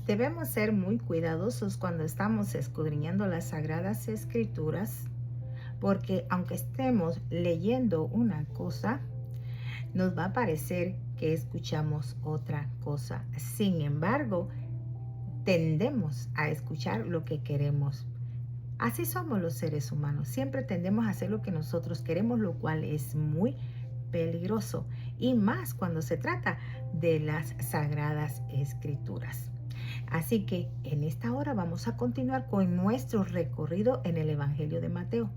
Debemos ser muy cuidadosos cuando estamos escudriñando las Sagradas Escrituras, porque aunque estemos leyendo una cosa, nos va a parecer que escuchamos otra cosa. Sin embargo, tendemos a escuchar lo que queremos. Así somos los seres humanos. Siempre tendemos a hacer lo que nosotros queremos, lo cual es muy peligroso. Y más cuando se trata de las Sagradas Escrituras. Así que en esta hora vamos a continuar con nuestro recorrido en el Evangelio de Mateo.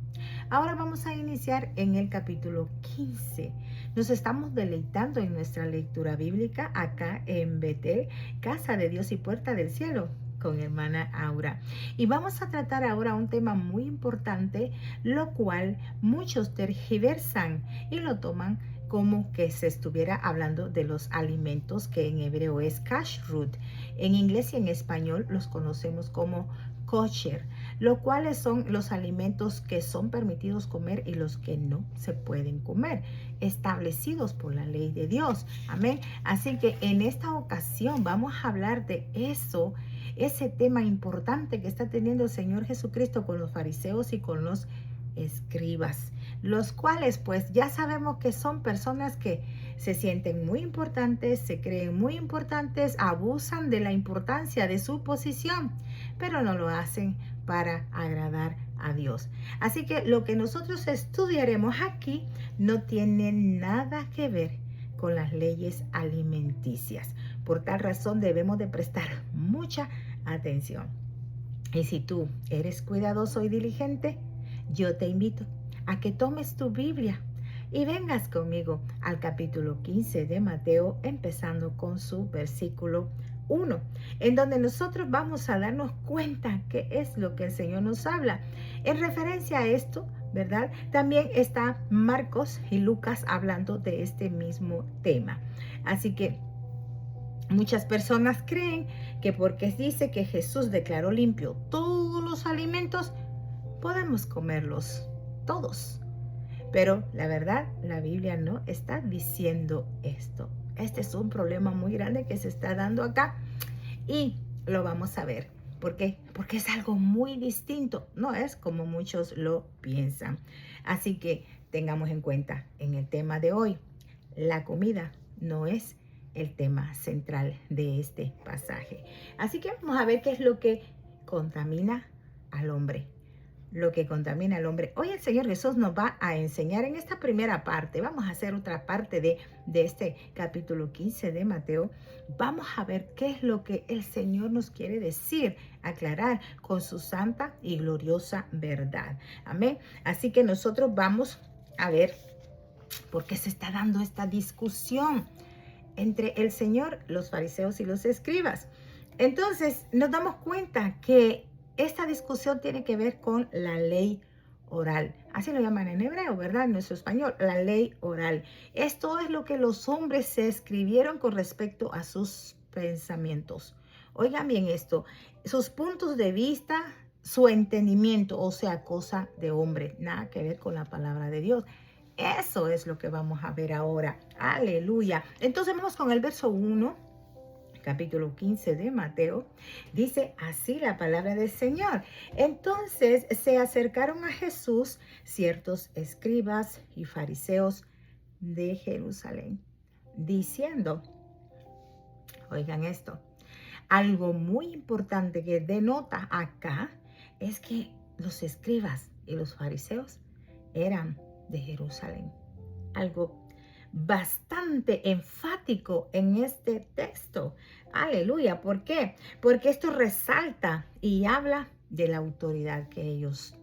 Ahora vamos a iniciar en el capítulo 15. Nos estamos deleitando en nuestra lectura bíblica acá en Betel, Casa de Dios y Puerta del Cielo, con hermana Aura. Y vamos a tratar ahora un tema muy importante, lo cual muchos tergiversan y lo toman como que se estuviera hablando de los alimentos, que en hebreo es kashrut. En inglés y en español los conocemos como kosher, lo cuales son los alimentos que son permitidos comer y los que no se pueden comer, establecidos por la ley de Dios. Amén. Así que en esta ocasión vamos a hablar de eso, ese tema importante que está teniendo el Señor Jesucristo con los fariseos y con los escribas, los cuales pues ya sabemos que son personas que se sienten muy importantes, se creen muy importantes, abusan de la importancia de su posición, pero no lo hacen para agradar a Dios. Así que lo que nosotros estudiaremos aquí no tiene nada que ver con las leyes alimenticias. Por tal razón debemos de prestar mucha atención. Y si tú eres cuidadoso y diligente, yo te invito a que tomes tu Biblia y vengas conmigo al capítulo 15 de Mateo, empezando con su versículo 1, en donde nosotros vamos a darnos cuenta qué es lo que el Señor nos habla. En referencia a esto, ¿verdad? También está Marcos y Lucas hablando de este mismo tema. Así que muchas personas creen que porque dice que Jesús declaró limpio todos los alimentos, podemos comerlos todos. Pero la verdad, la Biblia no está diciendo esto. Este es un problema muy grande que se está dando acá y lo vamos a ver. ¿Por qué? Porque es algo muy distinto. No es como muchos lo piensan. Así que tengamos en cuenta en el tema de hoy, la comida no es el tema central de este pasaje. Así que vamos a ver qué es lo que contamina al hombre. Lo que contamina al hombre. Hoy el Señor Jesús nos va a enseñar en esta primera parte. Vamos a hacer otra parte de este capítulo 15 de Mateo. Vamos a ver qué es lo que el Señor nos quiere decir, aclarar con su santa y gloriosa verdad. Amén. Así que nosotros vamos a ver por qué se está dando esta discusión entre el Señor, los fariseos y los escribas. Entonces nos damos cuenta que esta discusión tiene que ver con la ley oral. Así lo llaman en hebreo, ¿verdad? En nuestro español, la ley oral. Esto es lo que los hombres se escribieron con respecto a sus pensamientos. Oigan bien esto, sus puntos de vista, su entendimiento, o sea, cosa de hombre, nada que ver con la palabra de Dios. Eso es lo que vamos a ver ahora. Aleluya. Entonces vamos con el verso 1. Capítulo 15 de Mateo, dice así la palabra del Señor. Entonces se acercaron a Jesús ciertos escribas y fariseos de Jerusalén, diciendo, oigan esto, algo muy importante que denota acá es que los escribas y los fariseos eran de Jerusalén. Algo bastante enfático en este texto. Aleluya. ¿Por qué? Porque esto resalta y habla de la autoridad que ellos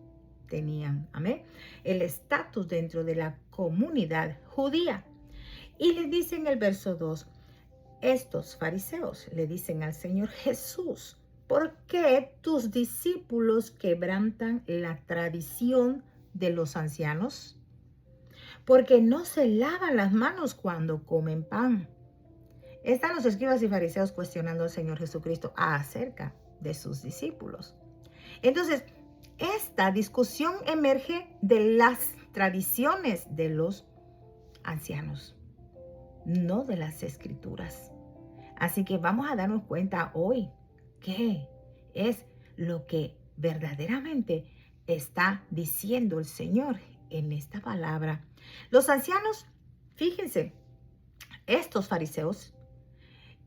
tenían. Amén. El estatus dentro de la comunidad judía. Y le dice en el verso 2, estos fariseos le dicen al Señor Jesús, ¿por qué tus discípulos quebrantan la tradición de los ancianos? Porque no se lavan las manos cuando comen pan. Están los escribas y fariseos cuestionando al Señor Jesucristo acerca de sus discípulos. Entonces, esta discusión emerge de las tradiciones de los ancianos, no de las escrituras. Así que vamos a darnos cuenta hoy qué es lo que verdaderamente está diciendo el Señor en esta palabra. Los ancianos, fíjense, estos fariseos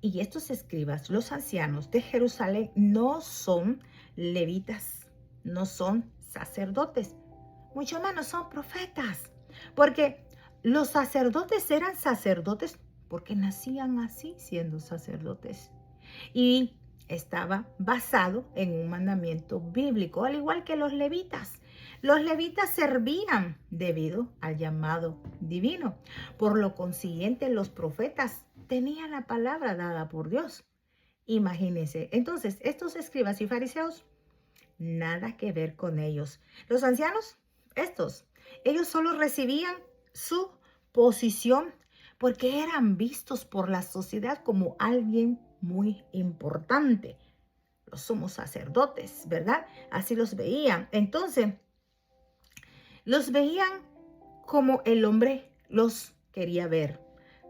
y estos escribas, los ancianos de Jerusalén, no son levitas, no son sacerdotes, mucho menos son profetas, porque los sacerdotes eran sacerdotes porque nacían así siendo sacerdotes. Y estaba basado en un mandamiento bíblico, al igual que los levitas. Los levitas servían debido al llamado divino. Por lo consiguiente, los profetas tenían la palabra dada por Dios. Imagínense. Entonces, estos escribas y fariseos, nada que ver con ellos. Los ancianos, ellos solo recibían su posición porque eran vistos por la sociedad como alguien muy importante. Los sumos sacerdotes, ¿verdad? Así los veían. Entonces, los veían como el hombre los quería ver,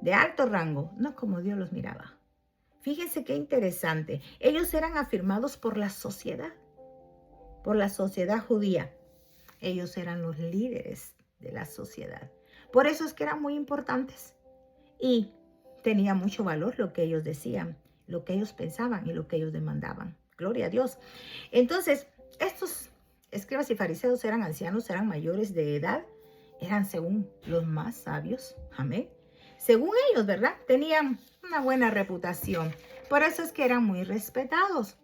de alto rango, no como Dios los miraba. Fíjense qué interesante. Ellos eran afirmados por la sociedad judía. Ellos eran los líderes de la sociedad. Por eso es que eran muy importantes. Y tenía mucho valor lo que ellos decían, lo que ellos pensaban y lo que ellos demandaban. Gloria a Dios. Entonces, estos escribas y fariseos eran ancianos, eran mayores de edad, eran según los más sabios. Amén. Según ellos, ¿verdad? Tenían una buena reputación. Por eso es que eran muy respetados.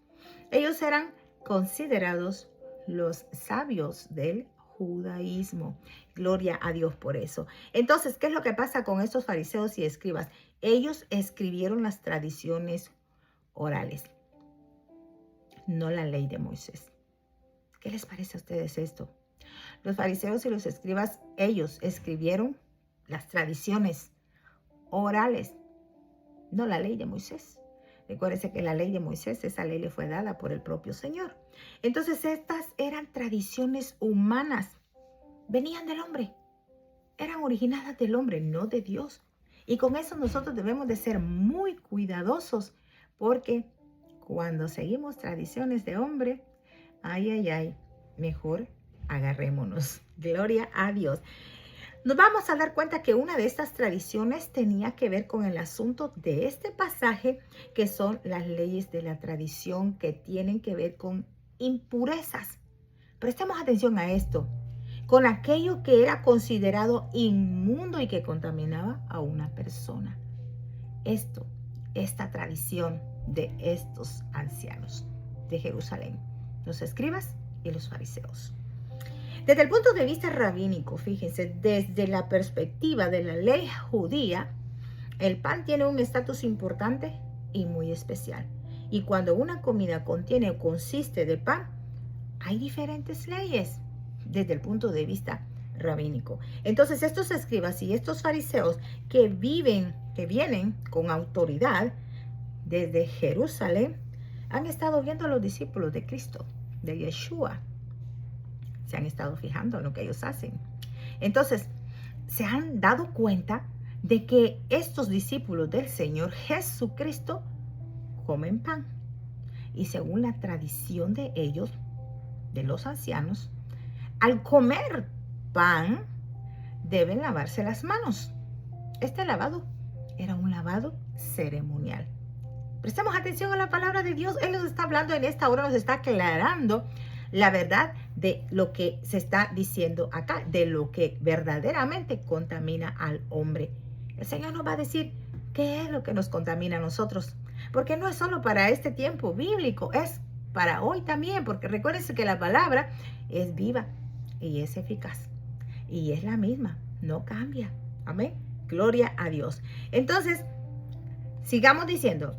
Ellos eran considerados los sabios del judaísmo. Gloria a Dios por eso. Entonces, ¿qué es lo que pasa con estos fariseos y escribas? Ellos escribieron las tradiciones orales, no la ley de Moisés. ¿Qué les parece a ustedes esto? Los fariseos y los escribas, ellos escribieron las tradiciones orales, no la ley de Moisés. Recuérdense que la ley de Moisés, esa ley le fue dada por el propio Señor. Entonces estas eran tradiciones humanas, venían del hombre, eran originadas del hombre, no de Dios. Y con eso nosotros debemos de ser muy cuidadosos, porque cuando seguimos tradiciones de hombre, mejor agarrémonos. Gloria a Dios. Nos vamos a dar cuenta que una de estas tradiciones tenía que ver con el asunto de este pasaje, que son las leyes de la tradición que tienen que ver con impurezas. Prestemos atención a esto, con aquello que era considerado inmundo y que contaminaba a una persona. Esta tradición de estos ancianos de Jerusalén, los escribas y los fariseos. Desde el punto de vista rabínico, fíjense, desde la perspectiva de la ley judía, el pan tiene un estatus importante y muy especial. Y cuando una comida contiene o consiste de pan, hay diferentes leyes desde el punto de vista rabínico. Entonces, estos escribas y estos fariseos que vienen con autoridad desde Jerusalén, han estado viendo a los discípulos de Cristo, de Yeshua. Se han estado fijando en lo que ellos hacen. Entonces, se han dado cuenta de que estos discípulos del Señor Jesucristo comen pan. Y según la tradición de ellos, de los ancianos, al comer pan, deben lavarse las manos. Este lavado era un lavado ceremonial. Prestemos atención a la palabra de Dios. Él nos está hablando en esta hora, nos está aclarando la verdad de lo que se está diciendo acá, de lo que verdaderamente contamina al hombre. El Señor nos va a decir qué es lo que nos contamina a nosotros, porque no es solo para este tiempo bíblico, es para hoy también, porque recuérdense que la palabra es viva y es eficaz y es la misma, no cambia. Amén. Gloria a Dios. Entonces, sigamos diciendo,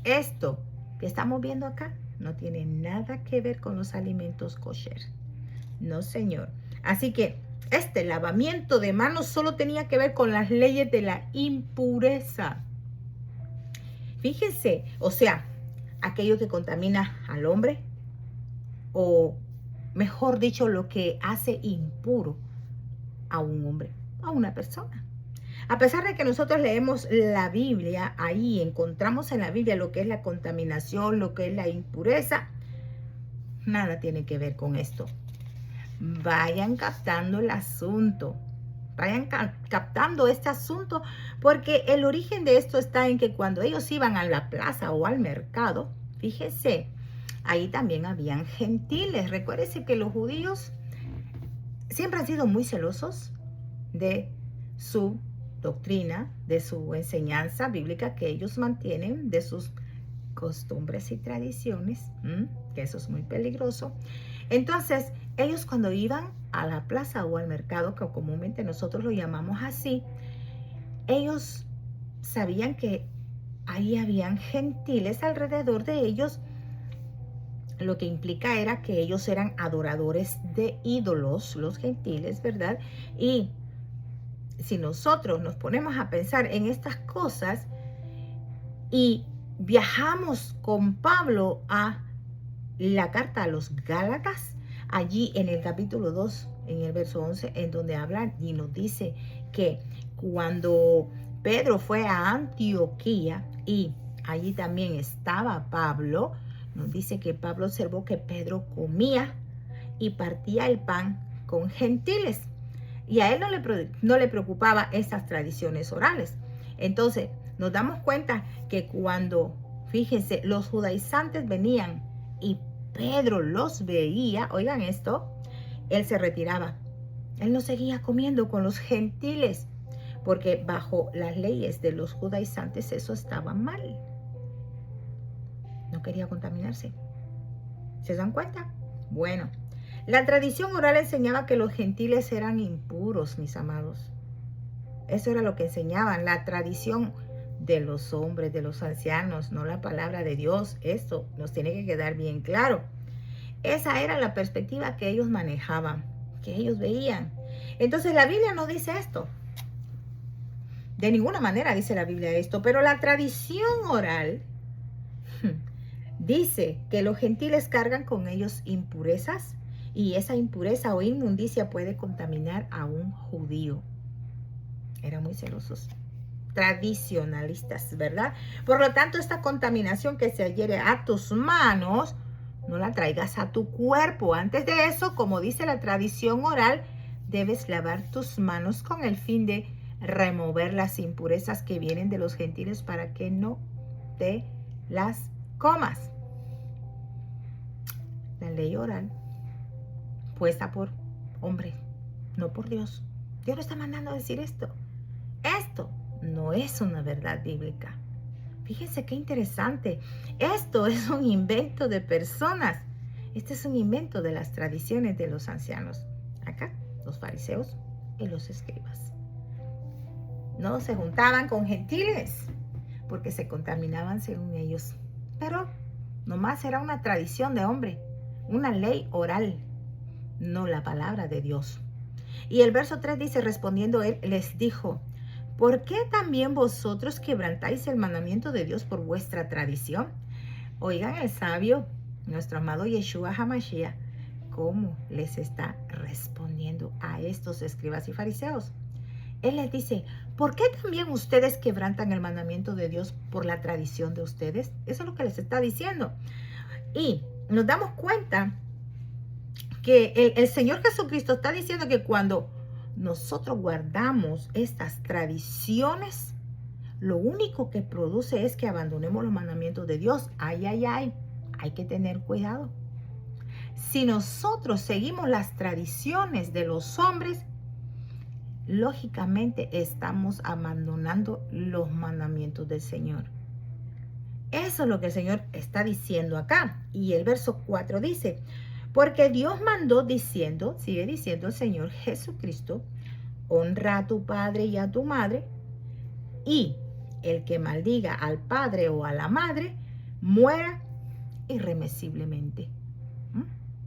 esto que estamos viendo acá no tiene nada que ver con los alimentos kosher. No, señor. Así que este lavamiento de manos solo tenía que ver con las leyes de la impureza. Fíjense, o sea, aquello que contamina al hombre, o mejor dicho, lo que hace impuro a un hombre, a una persona. A pesar de que nosotros leemos la Biblia, ahí encontramos en la Biblia lo que es la contaminación, lo que es la impureza, nada tiene que ver con esto. Vayan captando el asunto. Vayan captando este asunto, porque el origen de esto está en que cuando ellos iban a la plaza o al mercado, fíjese, ahí también habían gentiles. Recuérdese que los judíos siempre han sido muy celosos de su doctrina, de su enseñanza bíblica que ellos mantienen, de sus costumbres y tradiciones, que eso es muy peligroso. Entonces, ellos cuando iban a la plaza o al mercado, que comúnmente nosotros lo llamamos así, ellos sabían que ahí habían gentiles alrededor de ellos, lo que implica era que ellos eran adoradores de ídolos, los gentiles, ¿verdad? Y si nosotros nos ponemos a pensar en estas cosas y viajamos con Pablo a la carta a los Gálatas, allí en el capítulo 2, en el verso 11, en donde habla y nos dice que cuando Pedro fue a Antioquía y allí también estaba Pablo, nos dice que Pablo observó que Pedro comía y partía el pan con gentiles. Y a él no le preocupaba esas tradiciones orales. Entonces, nos damos cuenta que cuando, fíjense, los judaizantes venían y Pedro los veía, oigan esto, él se retiraba. Él no seguía comiendo con los gentiles, porque bajo las leyes de los judaizantes eso estaba mal. No quería contaminarse. ¿Se dan cuenta? Bueno, la tradición oral enseñaba que los gentiles eran impuros, mis amados. Eso era lo que enseñaban, la tradición de los hombres, de los ancianos, no la palabra de Dios. Esto nos tiene que quedar bien claro. Esa era la perspectiva que ellos manejaban, que ellos veían. Entonces la Biblia no dice esto. De ninguna manera dice la Biblia esto, pero la tradición oral dice que los gentiles cargan con ellos impurezas y esa impureza o inmundicia puede contaminar a un judío. Eran muy celosos, tradicionalistas, ¿verdad? Por lo tanto, esta contaminación que se adhiere a tus manos, no la traigas a tu cuerpo. Antes de eso, como dice la tradición oral, debes lavar tus manos con el fin de remover las impurezas que vienen de los gentiles para que no te las comas. La ley oral puesta por hombre, no por Dios. Dios no está mandando a decir esto. Esto no es una verdad bíblica. Fíjense qué interesante. Esto es un invento de personas. Este es un invento de las tradiciones de los ancianos. Acá, los fariseos y los escribas. No se juntaban con gentiles porque se contaminaban según ellos. Pero nomás era una tradición de hombre, una ley oral, no la palabra de Dios. Y el verso 3 dice, respondiendo él, les dijo, ¿por qué también vosotros quebrantáis el mandamiento de Dios por vuestra tradición? Oigan el sabio, nuestro amado Yeshua HaMashiach, cómo les está respondiendo a estos escribas y fariseos. Él les dice, ¿por qué también ustedes quebrantan el mandamiento de Dios por la tradición de ustedes? Eso es lo que les está diciendo. Y nos damos cuenta que el Señor Jesucristo está diciendo que cuando nosotros guardamos estas tradiciones, lo único que produce es que abandonemos los mandamientos de Dios. Ay, ay, ay, hay que tener cuidado. Si nosotros seguimos las tradiciones de los hombres, lógicamente estamos abandonando los mandamientos del Señor. Eso es lo que el Señor está diciendo acá. Y el verso 4 dice, porque Dios mandó diciendo, sigue diciendo el Señor Jesucristo, honra a tu padre y a tu madre, y el que maldiga al padre o a la madre, muera irremisiblemente.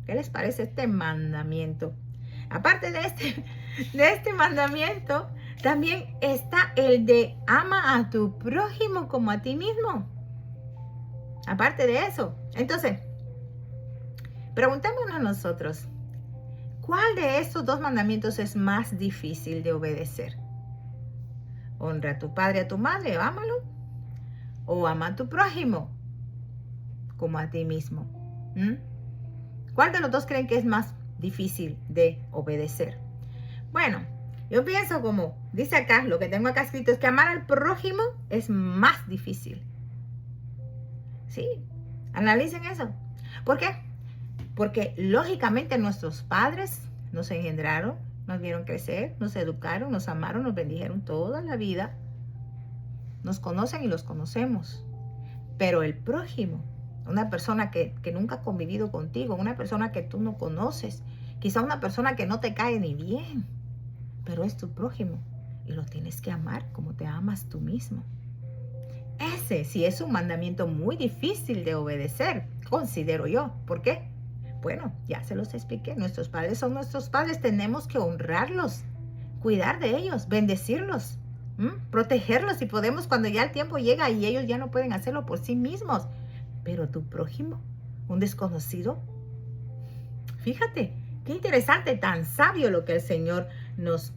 ¿Qué les parece este mandamiento? Aparte de este mandamiento, también está el de ama a tu prójimo como a ti mismo. Aparte de eso. Entonces, preguntémonos nosotros, ¿cuál de estos dos mandamientos es más difícil de obedecer? Honra a tu padre y a tu madre, ámalo. O ama a tu prójimo como a ti mismo. ¿Cuál de los dos creen que es más difícil de obedecer? Bueno, yo pienso como dice acá, lo que tengo acá escrito es que amar al prójimo es más difícil. Sí, analicen eso. ¿Por qué? Porque lógicamente nuestros padres nos engendraron, nos vieron crecer, nos educaron, nos amaron, nos bendijeron toda la vida. Nos conocen y los conocemos. Pero el prójimo, una persona que nunca ha convivido contigo, una persona que tú no conoces, quizá una persona que no te cae ni bien, pero es tu prójimo y lo tienes que amar como te amas tú mismo. Ese sí es un mandamiento muy difícil de obedecer, considero yo. ¿Por qué? Bueno, ya se los expliqué. Nuestros padres son nuestros padres. Tenemos que honrarlos, cuidar de ellos, bendecirlos, protegerlos si podemos cuando ya el tiempo llega y ellos ya no pueden hacerlo por sí mismos. Pero tu prójimo, un desconocido, fíjate, qué interesante, tan sabio lo que el Señor nos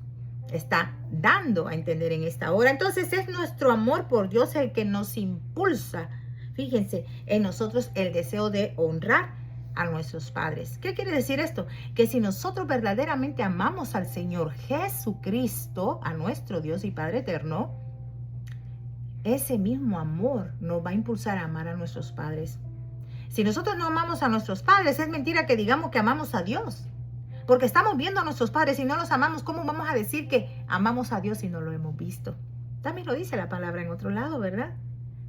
está dando a entender en esta hora. Entonces es nuestro amor por Dios el que nos impulsa, fíjense, en nosotros el deseo de honrar a nuestros padres. ¿Qué quiere decir esto? Que si nosotros verdaderamente amamos al Señor Jesucristo, a nuestro Dios y Padre eterno, ese mismo amor nos va a impulsar a amar a nuestros padres. Si nosotros no amamos a nuestros padres, es mentira que digamos que amamos a Dios. Porque estamos viendo a nuestros padres y no los amamos. ¿Cómo vamos a decir que amamos a Dios si no lo hemos visto? También lo dice la palabra en otro lado, ¿verdad?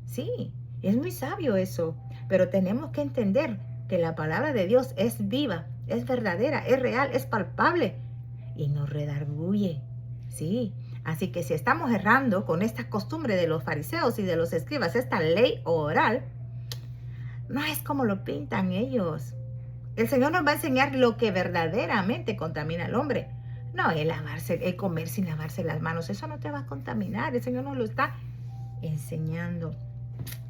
Sí, es muy sabio eso. Pero tenemos que entender que la palabra de Dios es viva, es verdadera, es real, es palpable y nos redarguye. Sí, así que si estamos errando con esta costumbre de los fariseos y de los escribas, esta ley oral, no es como lo pintan ellos. El Señor nos va a enseñar lo que verdaderamente contamina al hombre. No el comer sin lavarse las manos. Eso no te va a contaminar. El Señor nos lo está enseñando.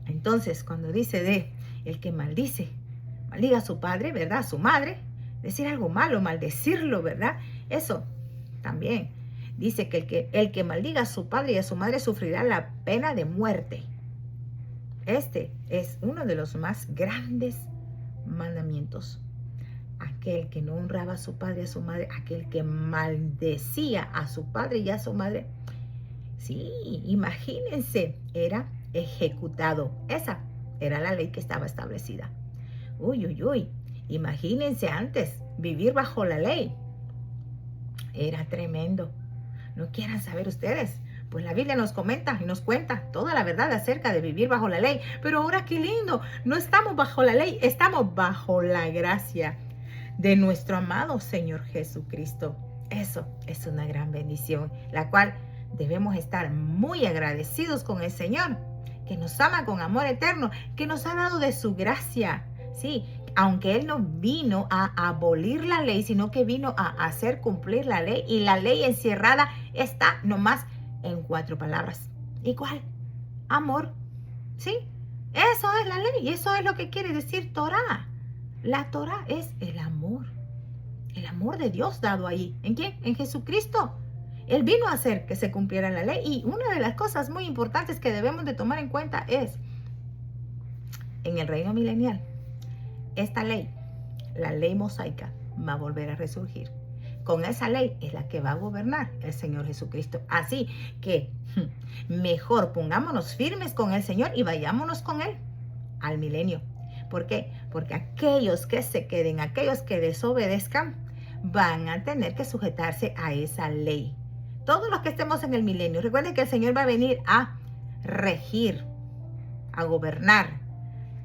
Entonces, cuando dice de el que maldice, maldiga a su padre, ¿verdad? A su madre. Decir algo malo, maldecirlo, ¿verdad? Eso también. Dice que el que maldiga a su padre y a su madre sufrirá la pena de muerte. Este es uno de los más grandes mandamientos. Aquel que no honraba a su padre y a su madre, aquel que maldecía a su padre y a su madre, sí, imagínense, era ejecutado. Esa era la ley que estaba establecida. Uy, uy, uy, imagínense antes vivir bajo la ley. Era tremendo. No quieran saber ustedes. Pues la Biblia nos comenta y nos cuenta toda la verdad acerca de vivir bajo la ley. Pero ahora qué lindo, no estamos bajo la ley, estamos bajo la gracia de nuestro amado Señor Jesucristo. Eso es una gran bendición, la cual debemos estar muy agradecidos con el Señor, que nos ama con amor eterno, que nos ha dado de su gracia. Sí, aunque Él no vino a abolir la ley, sino que vino a hacer cumplir la ley. Y la ley encerrada está nomás en 4 palabras. ¿Y cuál? Amor. ¿Sí? Eso es la ley. Y eso es lo que quiere decir Torah. La Torah es el amor. El amor de Dios dado ahí. ¿En quién? En Jesucristo. Él vino a hacer que se cumpliera la ley. Y una de las cosas muy importantes que debemos de tomar en cuenta es, en el reino milenial, esta ley, la ley mosaica, va a volver a resurgir. Con esa ley es la que va a gobernar el Señor Jesucristo. Así que mejor pongámonos firmes con el Señor y vayámonos con Él al milenio. ¿Por qué? Porque aquellos que se queden, aquellos que desobedezcan, van a tener que sujetarse a esa ley. Todos los que estemos en el milenio, recuerden que el Señor va a venir a regir, a gobernar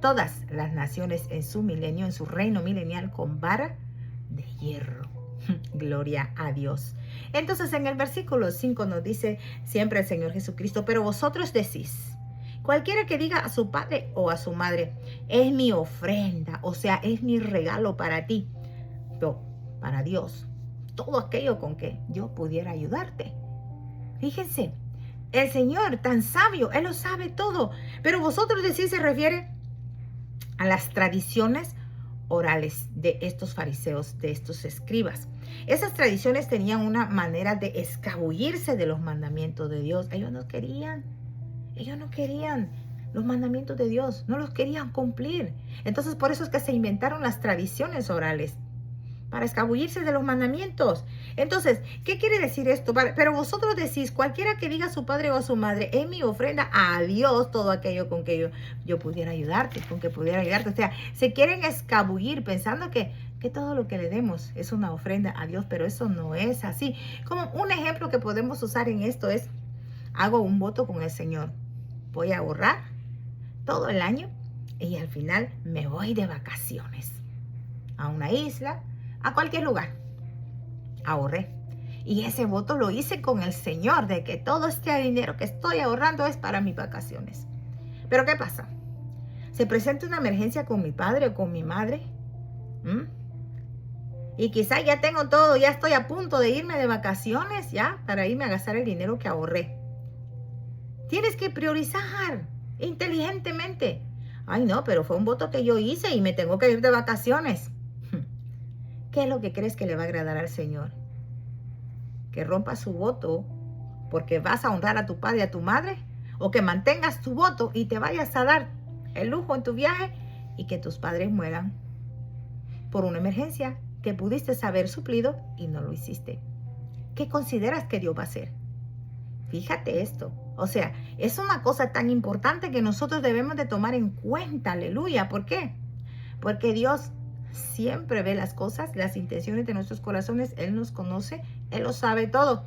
todas las naciones en su milenio, en su reino milenial con vara de hierro. Gloria a Dios. Entonces en el versículo 5 nos dice siempre el Señor Jesucristo, pero vosotros decís, cualquiera que diga a su padre o a su madre, es mi ofrenda, o sea, es mi regalo para ti, pero para Dios, todo aquello con que yo pudiera ayudarte. Fíjense, el Señor tan sabio, Él lo sabe todo, pero vosotros decís, se refiere a las tradiciones orales de estos fariseos, de estos escribas. Esas tradiciones tenían una manera de escabullirse de los mandamientos de Dios. Ellos no querían los mandamientos de Dios, no los querían cumplir. Entonces por eso es que se inventaron las tradiciones orales, para escabullirse de los mandamientos. Entonces, ¿qué quiere decir esto? Pero vosotros decís, cualquiera que diga a su padre o a su madre, es mi ofrenda a Dios, todo aquello con que yo pudiera ayudarte, con que pudiera ayudarte. O sea, se quieren escabullir pensando que todo lo que le demos es una ofrenda a Dios, pero eso no es así. Como un ejemplo que podemos usar en esto es, hago un voto con el Señor. Voy a ahorrar todo el año y al final me voy de vacaciones a una isla, a cualquier lugar. Ahorré. Y ese voto lo hice con el Señor, de que todo este dinero que estoy ahorrando es para mis vacaciones. Pero ¿qué pasa? Se presenta una emergencia con mi padre o con mi madre. Y quizás ya tengo todo, ya estoy a punto de irme de vacaciones, ya, para irme a gastar el dinero que ahorré. Tienes que priorizar inteligentemente. Ay, no, pero fue un voto que yo hice y me tengo que ir de vacaciones. ¿Qué es lo que crees que le va a agradar al Señor? ¿Que rompas su voto porque vas a honrar a tu padre y a tu madre? ¿O que mantengas tu voto y te vayas a dar el lujo en tu viaje y que tus padres mueran por una emergencia que pudiste haber suplido y no lo hiciste? ¿Qué consideras que Dios va a hacer? Fíjate esto. O sea, es una cosa tan importante que nosotros debemos de tomar en cuenta. Aleluya. ¿Por qué? Porque Dios siempre ve las cosas, las intenciones de nuestros corazones. Él nos conoce, Él lo sabe todo.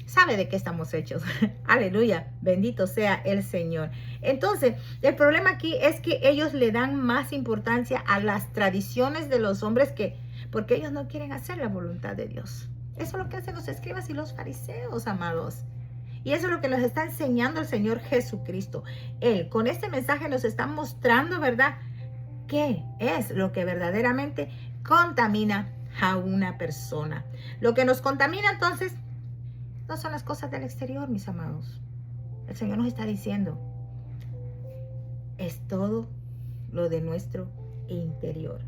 Sabe de qué estamos hechos. Aleluya, bendito sea el Señor. Entonces, el problema aquí es que ellos le dan más importancia a las tradiciones de los hombres porque ellos no quieren hacer la voluntad de Dios. Eso es lo que hacen los escribas y los fariseos, amados. Y eso es lo que nos está enseñando el Señor Jesucristo. Él con este mensaje nos está mostrando, ¿verdad?, qué es lo que verdaderamente contamina a una persona. Lo que nos contamina entonces no son las cosas del exterior, mis amados. El Señor nos está diciendo, es todo lo de nuestro interior.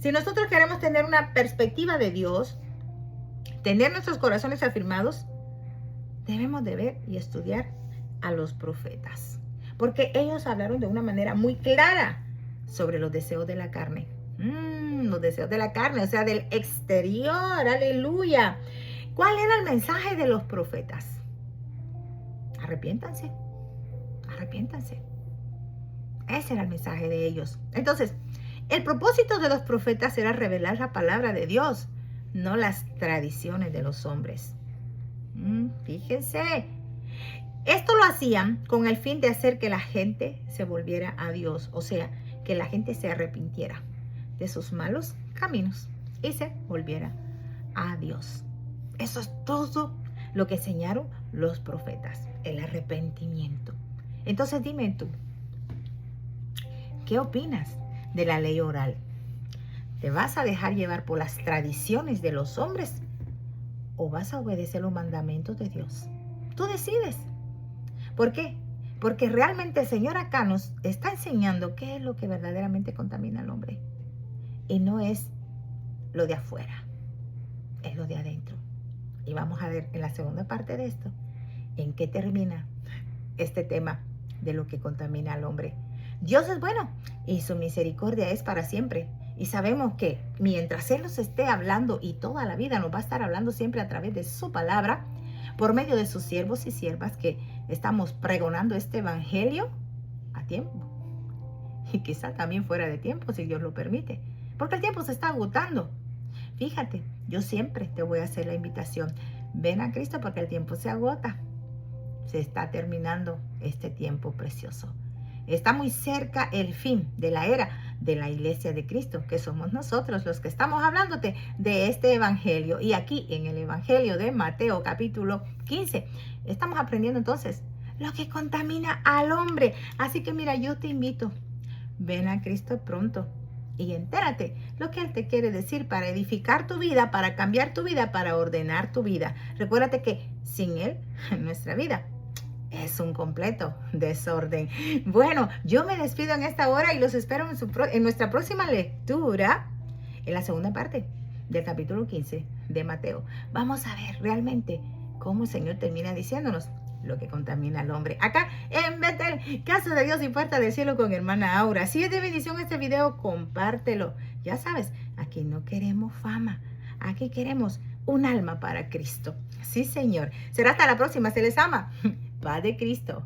Si nosotros queremos tener una perspectiva de Dios, tener nuestros corazones afirmados, debemos de ver y estudiar a los profetas, porque ellos hablaron de una manera muy clara sobre los deseos de la carne. Los deseos de la carne, o sea, del exterior. Aleluya. ¿Cuál era el mensaje de los profetas? Arrepiéntanse. Arrepiéntanse. Ese era el mensaje de ellos. Entonces, el propósito de los profetas era revelar la palabra de Dios, no las tradiciones de los hombres. Fíjense. Esto lo hacían con el fin de hacer que la gente se volviera a Dios, o sea, que la gente se arrepintiera de sus malos caminos y se volviera a Dios. Eso es todo lo que enseñaron los profetas, el arrepentimiento. Entonces dime tú, ¿qué opinas de la ley oral? ¿Te vas a dejar llevar por las tradiciones de los hombres o vas a obedecer los mandamientos de Dios? Tú decides. ¿Por qué? Porque realmente el Señor acá nos está enseñando qué es lo que verdaderamente contamina al hombre. Y no es lo de afuera, es lo de adentro. Y vamos a ver en la segunda parte de esto, en qué termina este tema de lo que contamina al hombre. Dios es bueno y su misericordia es para siempre. Y sabemos que mientras Él nos esté hablando, y toda la vida nos va a estar hablando siempre a través de su palabra, por medio de sus siervos y siervas que estamos pregonando este evangelio a tiempo. Y quizá también fuera de tiempo, si Dios lo permite. Porque el tiempo se está agotando. Fíjate, yo siempre te voy a hacer la invitación. Ven a Cristo porque el tiempo se agota. Se está terminando este tiempo precioso. Está muy cerca el fin de la era de la iglesia de Cristo, que somos nosotros los que estamos hablándote de este evangelio. Y aquí en el evangelio de Mateo capítulo 15, estamos aprendiendo entonces lo que contamina al hombre. Así que mira, yo te invito, ven a Cristo pronto y entérate lo que Él te quiere decir para edificar tu vida, para cambiar tu vida, para ordenar tu vida. Recuérdate que sin Él, nuestra vida es un completo desorden. Bueno, yo me despido en esta hora y los espero en nuestra próxima lectura, en la segunda parte del capítulo 15 de Mateo, vamos a ver realmente cómo el Señor termina diciéndonos lo que contamina al hombre. Acá en Betel, Casa de Dios y Puerta del Cielo con hermana Aura. Si es de bendición este video, compártelo. Ya sabes, aquí no queremos fama, aquí queremos un alma para Cristo. Sí, Señor. Será hasta la próxima. Se les ama. Paz de Cristo.